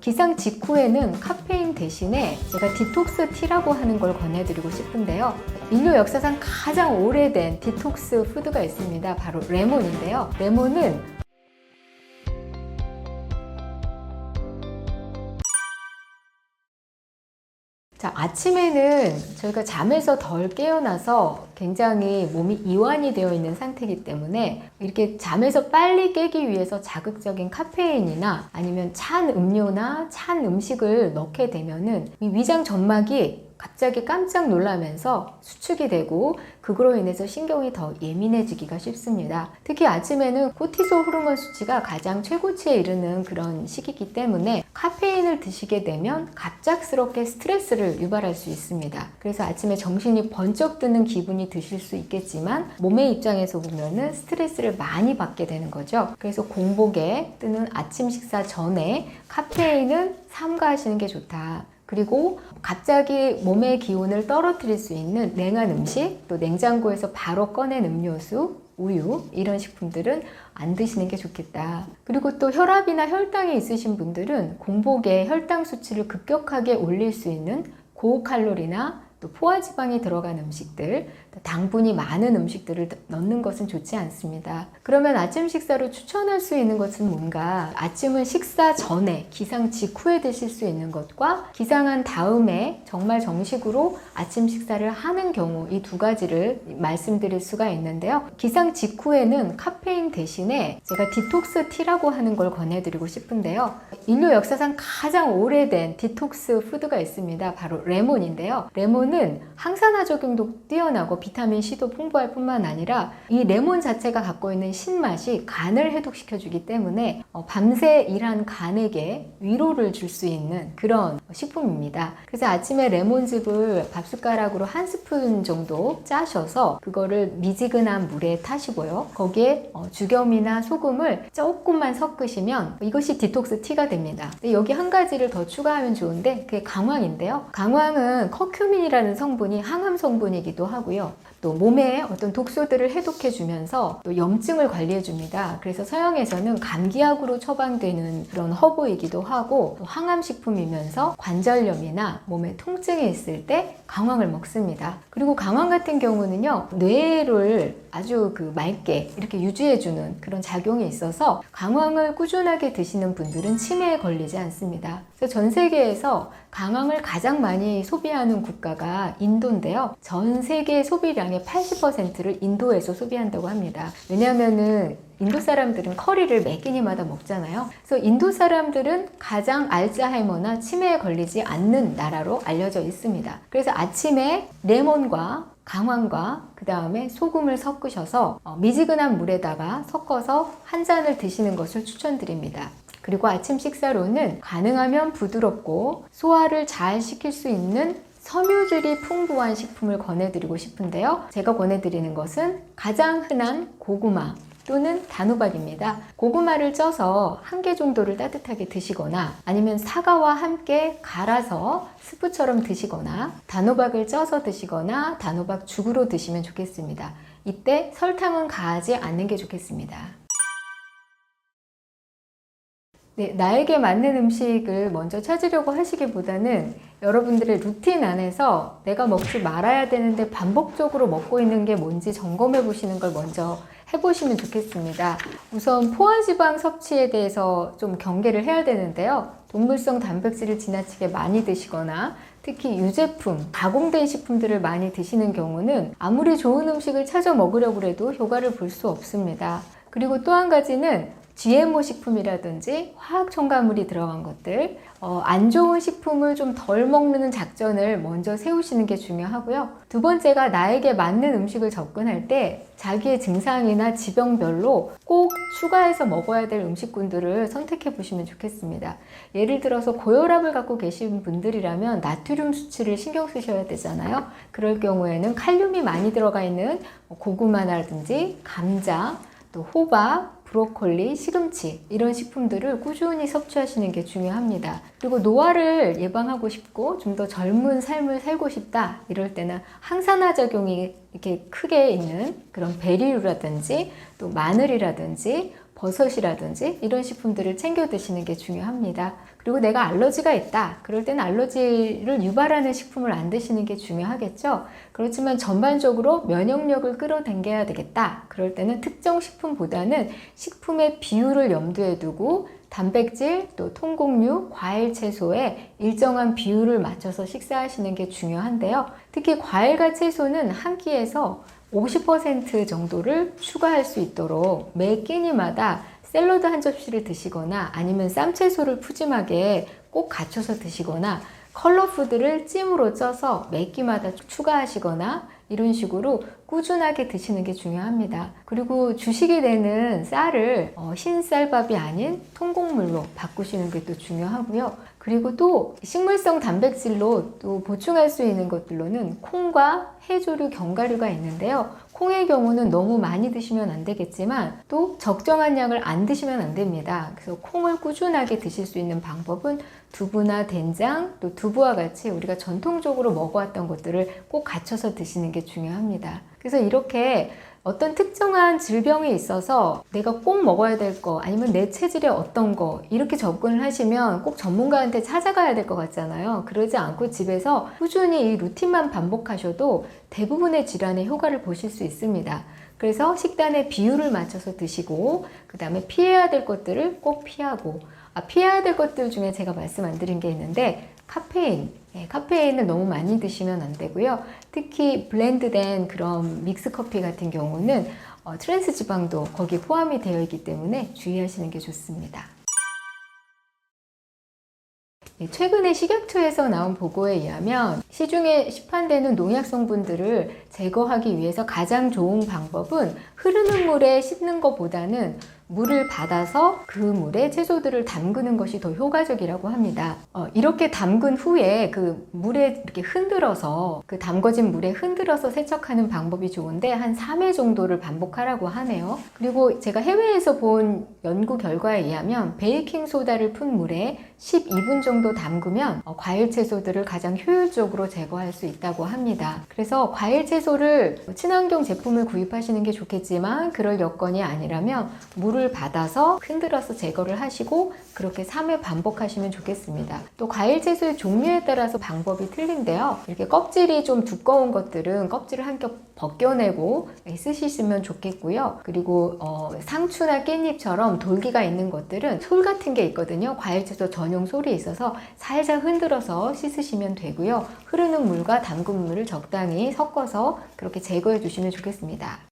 기상 직후에는 카페인 대신에 제가 디톡스 티라고 하는 걸 권해드리고 싶은데요. 인류 역사상 가장 오래된 디톡스 푸드가 있습니다. 바로 레몬인데요. 레몬은 아침에는 저희가 잠에서 덜 깨어나서 굉장히 몸이 이완이 되어 있는 상태이기 때문에 이렇게 잠에서 빨리 깨기 위해서 자극적인 카페인이나 아니면 찬 음료나 찬 음식을 넣게 되면은 이 위장 점막이 갑자기 깜짝 놀라면서 수축이 되고 그거로 인해서 신경이 더 예민해지기가 쉽습니다. 특히 아침에는 코티솔 호르몬 수치가 가장 최고치에 이르는 그런 시기이기 때문에 카페인을 드시게 되면 갑작스럽게 스트레스를 유발할 수 있습니다. 그래서 아침에 정신이 번쩍 드는 기분이 드실 수 있겠지만 몸의 입장에서 보면은 스트레스를 많이 받게 되는 거죠. 그래서 공복에 또는 아침 식사 전에 카페인은 삼가하시는 게 좋다. 그리고 갑자기 몸의 기온을 떨어뜨릴 수 있는 냉한 음식, 또 냉장고에서 바로 꺼낸 음료수, 우유 이런 식품들은 안 드시는 게 좋겠다. 그리고 또 혈압이나 혈당이 있으신 분들은 공복에 혈당 수치를 급격하게 올릴 수 있는 고칼로리나 또 포화지방이 들어간 음식들, 당분이 많은 음식들을 넣는 것은 좋지 않습니다. 그러면 아침 식사로 추천할 수 있는 것은 뭔가? 아침은 식사 전에, 기상 직후에 드실 수 있는 것과 기상한 다음에 정말 정식으로 아침 식사를 하는 경우 이 두 가지를 말씀드릴 수가 있는데요. 기상 직후에는 카페인 대신에 제가 디톡스 티라고 하는 걸 권해드리고 싶은데요. 인류 역사상 가장 오래된 디톡스 푸드가 있습니다. 바로 레몬인데요. 레몬은 항산화 작용도 뛰어나고 비타민 C도 풍부할 뿐만 아니라 이 레몬 자체가 갖고 있는 신맛이 간을 해독시켜주기 때문에 밤새 일한 간에게 위로를 줄 수 있는 그런 식품입니다. 그래서 아침에 레몬즙을 밥숟가락으로 한 스푼 정도 짜셔서 그거를 미지근한 물에 타시고요. 거기에 죽염이나 소금을 조금만 섞으시면 이것이 디톡스 티가 됩니다. 근데 여기 한 가지를 더 추가하면 좋은데 그게 강황인데요. 강황은 커큐민이라는 성분이 항암 성분이기도 하고요. 또 몸에 어떤 독소들을 해독해 주면서 또 염증을 관리해 줍니다. 그래서 서양에서는 감기약으로 처방되는 그런 허브이기도 하고 또 항암식품이면서 관절염이나 몸에 통증이 있을 때 강황을 먹습니다. 그리고 강황 같은 경우는요, 뇌를 아주 맑게 이렇게 유지해주는 그런 작용이 있어서 강황을 꾸준하게 드시는 분들은 치매에 걸리지 않습니다. 그래서 전 세계에서 강황을 가장 많이 소비하는 국가가 인도인데요. 전 세계 소비량의 80%를 인도에서 소비한다고 합니다. 왜냐하면은 인도 사람들은 커리를 매 끼니마다 먹잖아요. 그래서 인도 사람들은 가장 알츠하이머나 치매에 걸리지 않는 나라로 알려져 있습니다. 그래서 아침에 레몬과 강황과 그 다음에 소금을 섞으셔서 미지근한 물에다가 섞어서 한 잔을 드시는 것을 추천드립니다. 그리고 아침 식사로는 가능하면 부드럽고 소화를 잘 시킬 수 있는 섬유질이 풍부한 식품을 권해드리고 싶은데요. 제가 권해드리는 것은 가장 흔한 고구마 또는 단호박입니다. 고구마를 쪄서 한 개 정도를 따뜻하게 드시거나 아니면 사과와 함께 갈아서 스프처럼 드시거나 단호박을 쪄서 드시거나 단호박 죽으로 드시면 좋겠습니다. 이때 설탕은 가하지 않는 게 좋겠습니다. 네, 나에게 맞는 음식을 먼저 찾으려고 하시기보다는 여러분들의 루틴 안에서 내가 먹지 말아야 되는데 반복적으로 먹고 있는 게 뭔지 점검해 보시는 걸 먼저 해보시면 좋겠습니다. 우선 포화지방 섭취에 대해서 좀 경계를 해야 되는데요. 동물성 단백질을 지나치게 많이 드시거나 특히 유제품, 가공된 식품들을 많이 드시는 경우는 아무리 좋은 음식을 찾아 먹으려고 해도 효과를 볼 수 없습니다. 그리고 또 한 가지는 GMO 식품이라든지 화학 첨가물이 들어간 것들, 안 좋은 식품을 좀 덜 먹는 작전을 먼저 세우시는 게 중요하고요. 두 번째가 나에게 맞는 음식을 접근할 때 자기의 증상이나 지병별로 꼭 추가해서 먹어야 될 음식군들을 선택해 보시면 좋겠습니다. 예를 들어서 고혈압을 갖고 계신 분들이라면 나트륨 수치를 신경 쓰셔야 되잖아요. 그럴 경우에는 칼륨이 많이 들어가 있는 고구마라든지 감자, 또 호박, 브로콜리, 시금치 이런 식품들을 꾸준히 섭취하시는 게 중요합니다. 그리고 노화를 예방하고 싶고 좀 더 젊은 삶을 살고 싶다 이럴 때는 항산화 작용이 이렇게 크게 있는 그런 베리류라든지 또 마늘이라든지 버섯이라든지 이런 식품들을 챙겨 드시는 게 중요합니다. 그리고 내가 알러지가 있다. 그럴 때는 알러지를 유발하는 식품을 안 드시는 게 중요하겠죠. 그렇지만 전반적으로 면역력을 끌어당겨야 되겠다. 그럴 때는 특정 식품보다는 식품의 비율을 염두에 두고 단백질, 또 통곡류, 과일, 채소에 일정한 비율을 맞춰서 식사하시는 게 중요한데요. 특히 과일과 채소는 한 끼에서 50% 정도를 추가할 수 있도록 매 끼니마다 샐러드 한 접시를 드시거나 아니면 쌈채소를 푸짐하게 꼭 갖춰서 드시거나 컬러푸드를 찜으로 쪄서 매 끼마다 추가하시거나 이런 식으로 꾸준하게 드시는 게 중요합니다. 그리고 주식이 되는 쌀을 흰쌀밥이 아닌 통곡물로 바꾸시는 게 또 중요하고요. 그리고 또 식물성 단백질로 또 보충할 수 있는 것들로는 콩과 해조류, 견과류가 있는데요. 콩의 경우는 너무 많이 드시면 안 되겠지만 또 적정한 양을 안 드시면 안 됩니다. 그래서 콩을 꾸준하게 드실 수 있는 방법은 두부나 된장, 또 두부와 같이 우리가 전통적으로 먹어왔던 것들을 꼭 갖춰서 드시는 게 중요합니다. 그래서 이렇게 어떤 특정한 질병이 있어서 내가 꼭 먹어야 될 거 아니면 내 체질에 어떤 거 이렇게 접근을 하시면 꼭 전문가한테 찾아가야 될 것 같잖아요. 그러지 않고 집에서 꾸준히 이 루틴만 반복하셔도 대부분의 질환의 효과를 보실 수 있습니다. 그래서 식단의 비율을 맞춰서 드시고 그 다음에 피해야 될 것들을 꼭 피하고 피해야 될 것들 중에 제가 말씀 안 드린 게 있는데 카페인, 카페인을 너무 많이 드시면 안 되고요. 특히 블렌드된 그런 믹스 커피 같은 경우는 트랜스 지방도 거기에 포함이 되어 있기 때문에 주의하시는 게 좋습니다. 최근에 식약처에서 나온 보고에 의하면 시중에 시판되는 농약 성분들을 제거하기 위해서 가장 좋은 방법은 흐르는 물에 씻는 것보다는 물을 받아서 그 물에 채소들을 담그는 것이 더 효과적이라고 합니다. 이렇게 담근 후에 그 물에 이렇게 흔들어서 그 담궈진 물에 흔들어서 세척하는 방법이 좋은데 한 3회 정도를 반복하라고 하네요. 그리고 제가 해외에서 본 연구 결과에 의하면 베이킹 소다를 푼 물에 12분 정도 담그면 과일 채소들을 가장 효율적으로 제거할 수 있다고 합니다. 그래서 과일 채소를 친환경 제품을 구입하시는 게 좋겠지만 그럴 여건이 아니라면 물을 받아서 흔들어서 제거를 하시고 그렇게 3회 반복하시면 좋겠습니다. 또 과일 채소의 종류에 따라서 방법이 틀린데요. 이렇게 껍질이 좀 두꺼운 것들은 껍질을 한 겹 벗겨내고 쓰시면 좋겠고요. 그리고 상추나 깻잎처럼 돌기가 있는 것들은 솔 같은 게 있거든요. 과일 채소 전용 솔이 있어서 살살 흔들어서 씻으시면 되고요. 흐르는 물과 담근 물을 적당히 섞어서 그렇게 제거해 주시면 좋겠습니다.